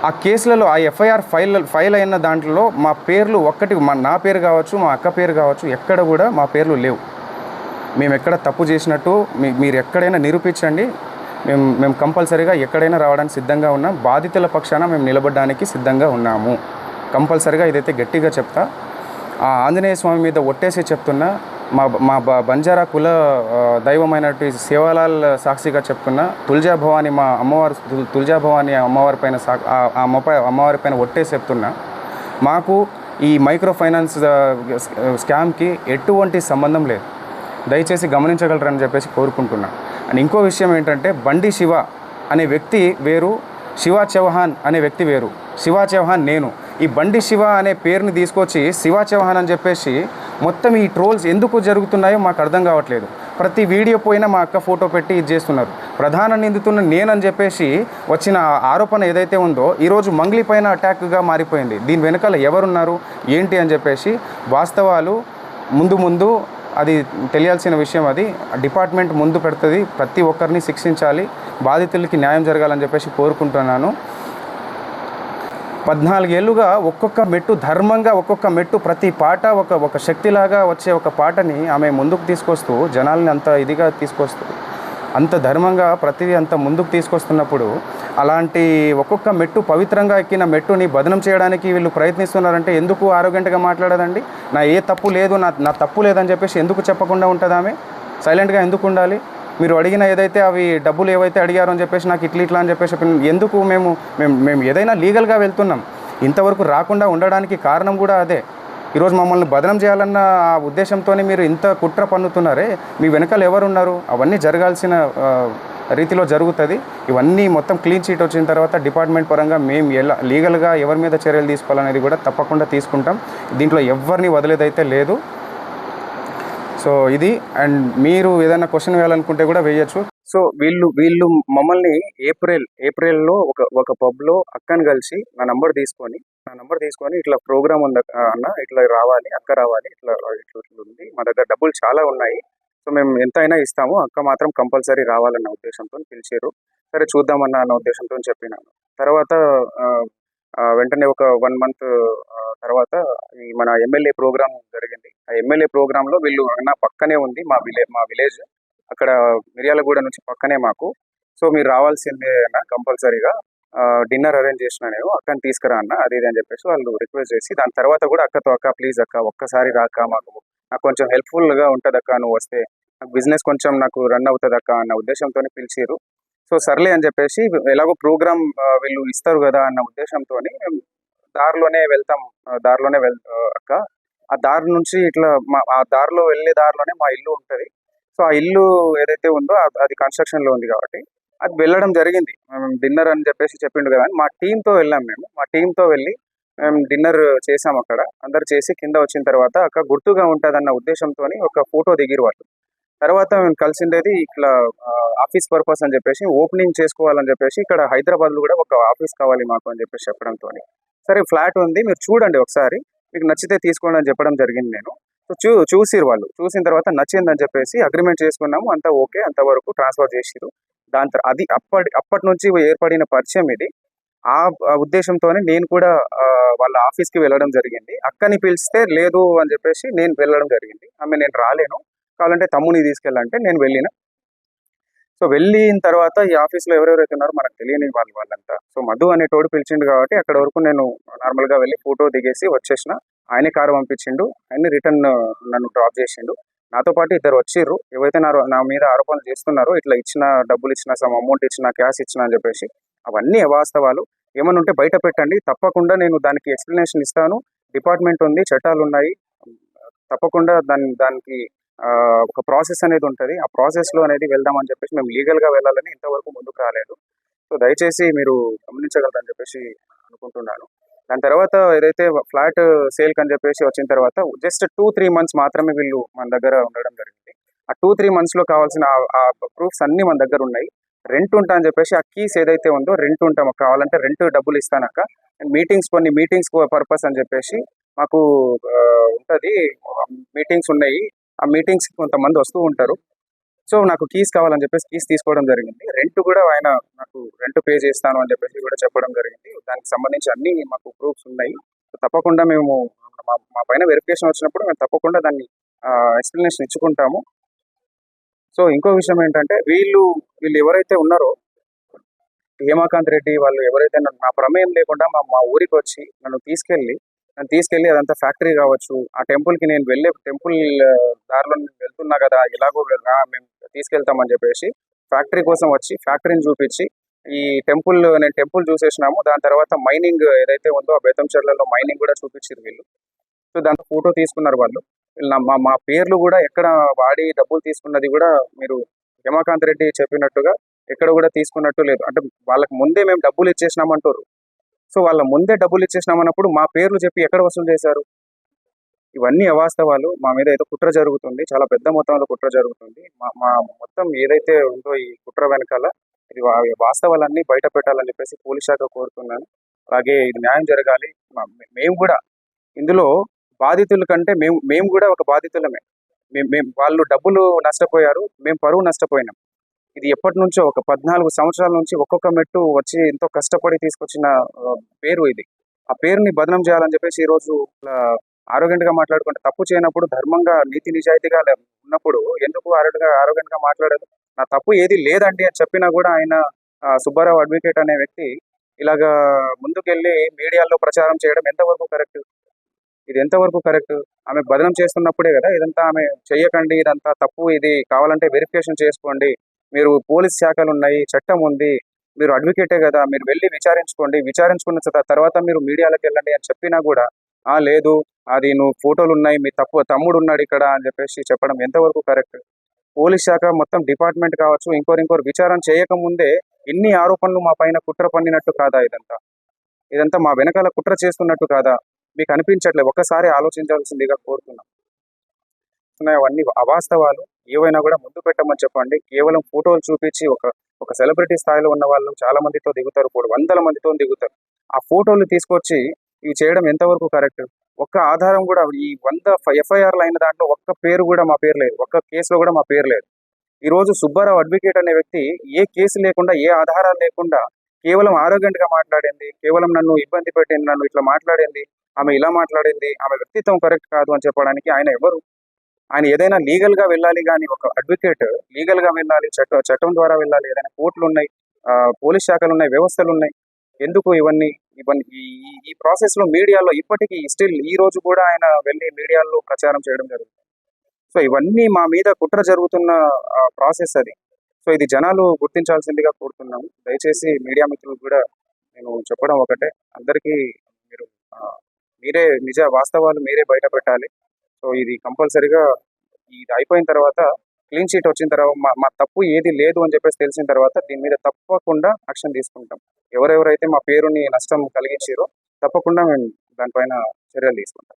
ఆ కేసులలో ఆ ఎఫ్ఐఆర్ ఫైల్ అయిన దాంట్లో మా పేర్లు ఒక్కటి నా పేరు కావచ్చు, మా అక్క పేరు కావచ్చు, ఎక్కడ కూడా మా పేర్లు లేవు. మేము ఎక్కడ తప్పు చేసినట్టు మీరు ఎక్కడైనా నిరూపించండి. మేము కంపల్సరీగా ఎక్కడైనా రావడానికి సిద్ధంగా ఉన్నాం. బాధితుల పక్షాన మేము నిలబడడానికి సిద్ధంగా ఉన్నాము. కంపల్సరీగా ఇదైతే గట్టిగా చెప్తా. ఆ ఆంజనేయ స్వామి మీద ఒట్టేసి చెప్తున్నా. మా బంజారా కుల దైవమైనటువంటి సేవాలాల్ సాక్షిగా చెప్తున్నా. తుల్జా భవాని మా అమ్మవారు, తుల్జా భవాని అమ్మవారి పైన అమ్మవారి పైన ఒట్టేసి చెప్తున్నా. మాకు ఈ మైక్రో ఫైనాన్స్ స్కామ్కి ఎటువంటి సంబంధం లేదు. దయచేసి గమనించగలరని చెప్పేసి కోరుకుంటున్నా. అండ్ ఇంకో విషయం ఏంటంటే, బండి శివ అనే వ్యక్తి వేరు, శివా చౌహాన్ అనే వ్యక్తి వేరు. శివా చౌహాన్ నేను. ఈ బండి శివ అనే పేరుని తీసుకొచ్చి శివా చౌహాన్ అని చెప్పేసి మొత్తం ఈ ట్రోల్స్ ఎందుకు జరుగుతున్నాయో మాకు అర్థం కావట్లేదు. ప్రతి వీడియో పోయినా మా అక్క ఫోటో పెట్టి ఇది చేస్తున్నారు. ప్రధాన నిందితున్న నేనని చెప్పేసి వచ్చిన ఆరోపణ ఏదైతే ఉందో ఈరోజు మంగ్లీ పైన అటాక్గా మారిపోయింది. దీని వెనకాల ఎవరున్నారు ఏంటి అని చెప్పేసి వాస్తవాలు ముందు అది తెలియాల్సిన విషయం. అది డిపార్ట్మెంట్ ముందు పెడుతుంది. ప్రతి ఒక్కరిని శిక్షించాలి, బాధితులకి న్యాయం జరగాలని చెప్పేసి కోరుకుంటున్నాను. 14 ఏళ్ళుగా ఒక్కొక్క మెట్టు ధర్మంగా, ఒక్కొక్క మెట్టు ప్రతి పాట ఒక శక్తిలాగా వచ్చే ఒక పాటని ఆమె ముందుకు తీసుకొస్తూ జనాల్ని అంత ఇదిగా తీసుకొస్తూ అంత ధర్మంగా ప్రతిదీ అంత ముందుకు తీసుకొస్తున్నప్పుడు అలాంటి ఒక్కొక్క మెట్టు పవిత్రంగా ఎక్కిన మెట్టుని బదనం చేయడానికి వీళ్ళు ప్రయత్నిస్తున్నారంటే ఎందుకు ఆరోగ్యంగా మాట్లాడదండి? నా ఏ తప్పు లేదు, నా తప్పు లేదని చెప్పేసి ఎందుకు చెప్పకుండా ఉంటుంది? ఆమె సైలెంట్గా ఎందుకు ఉండాలి? మీరు అడిగిన ఏదైతే అవి డబ్బులు ఏవైతే అడిగారో అని చెప్పేసి నాకు ఇట్లా అని చెప్పేసి ఎందుకు మేము ఏదైనా లీగల్గా వెళ్తున్నాం. ఇంతవరకు రాకుండా ఉండడానికి కారణం కూడా అదే. ఈరోజు మమ్మల్ని బదనం చేయాలన్న ఆ ఉద్దేశంతోనే మీరు ఇంత కుట్ర పన్నుతున్నారే, మీ వెనకాల ఎవరున్నారు? అవన్నీ జరగాల్సిన రీతిలో జరుగుతుంది. ఇవన్నీ మొత్తం క్లీన్ చీట్ వచ్చిన తర్వాత డిపార్ట్మెంట్ పరంగా మేము ఎలా లీగల్గా ఎవరి మీద చర్యలు తీసుకోవాలనేది కూడా తప్పకుండా తీసుకుంటాం. దీంట్లో ఎవరిని వదిలేదైతే లేదు. సో ఇది. అండ్ మీరు ఏదైనా క్వశ్చన్ వేయాలనుకుంటే కూడా వేయచ్చు. సో వీళ్ళు మమ్మల్ని ఏప్రిల్లో ఒక పబ్లో అక్కని కలిసి నా నంబర్ తీసుకొని ఇట్లా ప్రోగ్రామ్ ఉంది అన్న, ఇట్లా రావాలి, అక్క రావాలి, ఇట్లా ఉంది, మా దగ్గర డబ్బులు చాలా ఉన్నాయి, సో మేము ఎంత అయినా ఇస్తాము, అక్క మాత్రం కంపల్సరీ రావాలన్న ఉద్దేశంతో పిలిచారు. సరే చూద్దామన్న ఉద్దేశంతో చెప్పినాను. తర్వాత వెంటనే ఒక 1 month తర్వాత ఈ మన ఎమ్మెల్యే ప్రోగ్రామ్ జరిగింది. ఆ ఎమ్మెల్యే ప్రోగ్రాంలో వీళ్ళు నా పక్కనే ఉంది మా విలేజ్, అక్కడ మిర్యాలగూడ నుంచి పక్కనే మాకు. సో మీరు రావాల్సిందే అన్న, కంపల్సరీగా డిన్నర్ అరేంజ్ చేసిన నేను, అక్కని తీసుకురా అన్న, అది ఇది అని చెప్పేసి వాళ్ళు రిక్వెస్ట్ చేసి, దాని తర్వాత కూడా అక్క ప్లీజ్ అక్క ఒక్కసారి రాక, నాకు కొంచెం హెల్ప్ఫుల్గా ఉంటుంది అక్క, నువ్వు వస్తే నాకు బిజినెస్ కొంచెం నాకు రన్ అవుతుంది అక్క అన్న ఉద్దేశంతో పిలిచారు. సో సర్లే అని చెప్పేసి, ఎలాగో ప్రోగ్రామ్ వీళ్ళు ఇస్తారు కదా అన్న ఉద్దేశంతో మేము దారిలోనే వెళ్తాం. అక్క ఆ దారి నుంచి ఇట్లా ఆ దారిలో వెళ్ళే దారిలోనే మా ఇల్లు ఉంటుంది. సో ఆ ఇల్లు ఏదైతే ఉందో అది కన్స్ట్రక్షన్లో ఉంది కాబట్టి అది వెళ్ళడం జరిగింది. మేము డిన్నర్ అని చెప్పేసి చెప్పిండు కదా అని మా టీంతో వెళ్ళాం. మా టీంతో వెళ్ళి మేము డిన్నర్ చేసాం. అక్కడ అందరు చేసి కింద వచ్చిన తర్వాత అక్క గుర్తుగా ఉంటుందన్న ఉద్దేశంతో ఒక ఫోటో దిగిరు వాళ్ళు. తర్వాత మేము కలిసిండేది ఇట్లా ఆఫీస్ పర్పస్ అని చెప్పేసి, ఓపెనింగ్ చేసుకోవాలని చెప్పేసి, ఇక్కడ హైదరాబాద్లో కూడా ఒక ఆఫీస్ కావాలి మాకు అని చెప్పేసి చెప్పడంతో, సరే ఫ్లాట్ ఉంది మీరు చూడండి ఒకసారి, మీకు నచ్చితే తీసుకోండి అని చెప్పడం జరిగింది. నేను చూసిరు వాళ్ళు, చూసిన తర్వాత నచ్చిందని చెప్పేసి అగ్రిమెంట్ చేసుకున్నాము. అంతా ఓకే, అంతవరకు ట్రాన్స్ఫర్ చేసిరు. అది అప్పటి నుంచి ఏర్పడిన పరిచయం ఇది. ఆ ఉద్దేశంతోనే నేను కూడా వాళ్ళ ఆఫీస్కి వెళ్ళడం జరిగింది. అక్కని పిలిస్తే లేదు అని చెప్పేసి నేను వెళ్ళడం జరిగింది. నేను రాలేను, కావాలంటే తమ్ముని తీసుకెళ్ళంటే నేను వెళ్ళిన. సో వెళ్ళిన తర్వాత ఈ ఆఫీస్లో ఎవరెవరైతే ఉన్నారో మనకు తెలియని వాళ్ళంతా. సో మధు అనేటోడు పిలిచిండు కాబట్టి అక్కడ వరకు నేను నార్మల్గా వెళ్ళి ఫోటో దిగేసి వచ్చేసిన. ఆయనే కారు పంపించిండు, ఆయన్ని రిటర్న్ నన్ను డ్రాప్ చేసిండు. నాతో పాటు ఇద్దరు వచ్చిర్రు, ఏవైతే నా మీద ఆరోపణలు చేస్తున్నారో, ఇట్లా ఇచ్చిన డబ్బులు ఇచ్చిన, సమ్ అమౌంట్ ఇచ్చిన, క్యాష్ ఇచ్చిన అని చెప్పేసి, అవన్నీ అవాస్తవాలు. ఏమన్నా ఉంటే బయట పెట్టండి, తప్పకుండా నేను దానికి ఎక్స్ప్లెనేషన్ ఇస్తాను. డిపార్ట్మెంట్ ఉంది, చట్టాలు ఉన్నాయి, తప్పకుండా దానికి ఒక ప్రాసెస్ అనేది ఉంటుంది. ఆ ప్రాసెస్లో అనేది వెళ్దామని చెప్పేసి మేము లీగల్గా వెళ్ళాలని ఇంతవరకు ముందుకు రాలేదు. సో దయచేసి మీరు గమనించగలరని చెప్పేసి అనుకుంటున్నాను. దాని తర్వాత ఏదైతే ఫ్లాట్ సేల్కి అని చెప్పేసి వచ్చిన తర్వాత జస్ట్ 2-3 months మాత్రమే వీళ్ళు మన దగ్గర ఉండడం జరిగింది. ఆ 2-3 monthsలో కావాల్సిన ఆ ప్రూఫ్స్ అన్నీ మన దగ్గర ఉన్నాయి. రెంట్ ఉంటా అని చెప్పేసి ఆ కీస్ ఏదైతే ఉందో, రెంట్ ఉంటాం, కావాలంటే రెంట్ డబ్బులు ఇస్తానక్క, కొన్ని మీటింగ్స్ పర్పస్ అని చెప్పేసి మాకు ఉంటుంది, మీటింగ్స్ ఉన్నాయి. ఆ మీటింగ్స్కి కొంతమంది వస్తూ ఉంటారు. సో నాకు కీస్ కావాలని చెప్పేసి కీస్ తీసుకోవడం జరిగింది. రెంట్ కూడా ఆయన నాకు రెంట్ పే చేస్తాను అని చెప్పేసి కూడా చెప్పడం జరిగింది. దానికి సంబంధించి అన్ని మాకు ప్రూఫ్స్ ఉన్నాయి. సో తప్పకుండా మేము మా పైన వెరిఫికేషన్ వచ్చినప్పుడు మేము తప్పకుండా దాన్ని ఎక్స్ప్లెనేషన్ ఇచ్చుకుంటాము. సో ఇంకో విషయం ఏంటంటే వీళ్ళు ఎవరైతే ఉన్నారో హేమాకాంత్ రెడ్డి వాళ్ళు ఎవరైతే నా ప్రమేయం లేకుండా మా ఊరికి వచ్చి నన్ను తీసుకెళ్ళి అదంతా ఫ్యాక్టరీ కావచ్చు, ఆ టెంపుల్కి నేను వెళ్ళే టెంపుల్ దారిలో నేను వెళ్తున్నా కదా, ఎలాగో మేము తీసుకెళ్తామని చెప్పేసి ఫ్యాక్టరీ కోసం వచ్చి ఫ్యాక్టరీని చూపించి నేను టెంపుల్ చూసేసినాము. దాని తర్వాత మైనింగ్ ఏదైతే ఉందో ఆ బెతంచెర్లలో మైనింగ్ కూడా చూపించారు వీళ్ళు. సో దాంతో ఫోటో తీసుకున్నారు వాళ్ళు. మా పేర్లు కూడా ఎక్కడ వాడి డబ్బులు తీసుకున్నది కూడా మీరు హేమాకాంత్ రెడ్డి చెప్పినట్టుగా ఎక్కడ కూడా తీసుకున్నట్టు లేదు. అంటే వాళ్ళకి ముందే మేము డబ్బులు ఇచ్చేసినామంటారు. సో వాళ్ళ ముందే డబ్బులు ఇచ్చేసినామన్నప్పుడు మా పేర్లు చెప్పి ఎక్కడ వసూలు చేశారు? ఇవన్నీ అవాస్తవాలు. మా మీద ఏదో కుట్ర జరుగుతుంది, చాలా పెద్ద మొత్తంలో కుట్ర జరుగుతుంది. మా మొత్తం ఏదైతే ఉందో ఈ కుట్ర వెనకాల ఇది వాస్తవాలన్నీ బయట పెట్టాలని చెప్పేసి పోలీస్ శాఖ కోరుతున్నాను. అలాగే ఇది న్యాయం జరగాలి. మేము కూడా ఇందులో బాధితుల కంటే మేము కూడా ఒక బాధితులమే. వాళ్ళు డబ్బులు నష్టపోయారు, మేము పరువు నష్టపోయినాం. ఇది ఎప్పటి నుంచో ఒక 14 సంవత్సరాల నుంచి ఒక్కొక్క మెట్టు వచ్చి ఎంతో కష్టపడి తీసుకొచ్చిన పేరు ఇది. ఆ పేరుని బదనం చేయాలని చెప్పేసి ఈరోజు ఆరోగ్యంగా మాట్లాడుకుంటే తప్పు చేయనప్పుడు ధర్మంగా నీతి నిజాయితీగా ఉన్నప్పుడు ఎందుకు ఆరోగ్యంగా మాట్లాడదు? నా తప్పు ఏది లేదండి అని చెప్పినా కూడా ఆయన సుబ్బారావు అడ్వకేట్ అనే వ్యక్తి ఇలాగా ముందుకెళ్ళి మీడియాలో ప్రచారం చేయడం ఎంతవరకు కరెక్ట్? ఇది ఎంతవరకు కరెక్ట్? ఆమె బదనం చేస్తున్నప్పుడే కదా ఇదంతా ఆమె చెయ్యకండి, ఇదంతా తప్పు, ఇది కావాలంటే వెరిఫికేషన్ చేసుకోండి, మీరు పోలీస్ శాఖలు ఉన్నాయి, చట్టం ఉంది, మీరు అడ్వకేటే కదా, మీరు వెళ్ళి విచారించుకోండి, విచారించుకున్న తర్వాత మీరు మీడియాలోకి వెళ్ళండి అని చెప్పినా కూడా లేదు, అది నువ్వు ఫోటోలు ఉన్నాయి, మీ తమ్ముడు ఉన్నాడు ఇక్కడ అని చెప్పేసి చెప్పడం ఎంతవరకు కరెక్ట్? పోలీస్ శాఖ మొత్తం డిపార్ట్మెంట్ కావచ్చు, ఇంకోరు విచారణ చేయకముందే ఇన్ని ఆరోపణలు మా పైన కుట్ర పన్నినట్టు కాదా? ఇదంతా మా వెనకాల కుట్ర చేస్తున్నట్టు కాదా? మీకు అనిపించట్లేదు? ఒక్కసారి ఆలోచించాల్సిందిగా కోరుతున్నాం. అవన్నీ అవాస్తవాలు. ఏవైనా కూడా ముందు పెట్టమని చెప్పండి. కేవలం ఫోటోలు చూపించి ఒక సెలబ్రిటీ స్థాయిలో ఉన్న వాళ్ళు చాలా మందితో దిగుతారు, వందల మందితో దిగుతారు. ఆ ఫోటోలు తీసుకొచ్చి ఇవి చేయడం ఎంతవరకు కరెక్ట్? ఒక్క ఆధారం కూడా ఈ 100 ఎఫ్ఐఆర్లు అయిన దాంట్లో ఒక్క పేరు కూడా మా పేరు లేదు, ఒక్క కేసులో కూడా మా పేరు లేదు. ఈరోజు సుబ్బారావు అడ్వకేట్ అనే వ్యక్తి ఏ కేసు లేకుండా, ఏ ఆధారాలు లేకుండా కేవలం ఆరోగ్యంగా మాట్లాడింది, కేవలం నన్ను ఇబ్బంది పెట్టింది, నన్ను ఇట్లా మాట్లాడింది, ఆమె ఇలా మాట్లాడింది, ఆమె వ్యక్తిత్వం కరెక్ట్ కాదు అని చెప్పడానికి ఆయన ఎవరు? ఆయన ఏదైనా లీగల్గా వెళ్ళాలి, కానీ ఒక అడ్వకేట్ లీగల్గా వెళ్ళాలి, చట్టం ద్వారా వెళ్ళాలి. ఏదైనా కోర్టులు ఉన్నాయి, పోలీస్ శాఖలు ఉన్నాయి, వ్యవస్థలు ఉన్నాయి. ఎందుకు ఇవన్నీ ఈ ప్రాసెస్లో మీడియాలో ఇప్పటికీ స్టిల్ ఈ రోజు కూడా ఆయన వెళ్ళి మీడియాలో ప్రచారం చేయడం జరుగుతుంది. సో ఇవన్నీ మా మీద కుట్ర జరుగుతున్న ప్రాసెస్ అది. సో ఇది జనాలు గుర్తించాల్సిందిగా కోరుతున్నాము. దయచేసి మీడియా మిత్రులు కూడా నేను చెప్పడం ఒకటే, అందరికీ మీరే వాస్తవాలు మీరే బయట పెట్టాలి. సో ఇది కంపల్సరీగా ఇది అయిపోయిన తర్వాత, క్లీన్ షీట్ వచ్చిన తర్వాత, మా తప్పు ఏది లేదు అని చెప్పేసి తెలిసిన తర్వాత దీని మీద తప్పకుండా యాక్షన్ తీసుకుంటాం. ఎవరెవరైతే మా పేరుని నష్టం కలిగించారో తప్పకుండా మేము దానిపైన చర్యలు తీసుకుంటాం.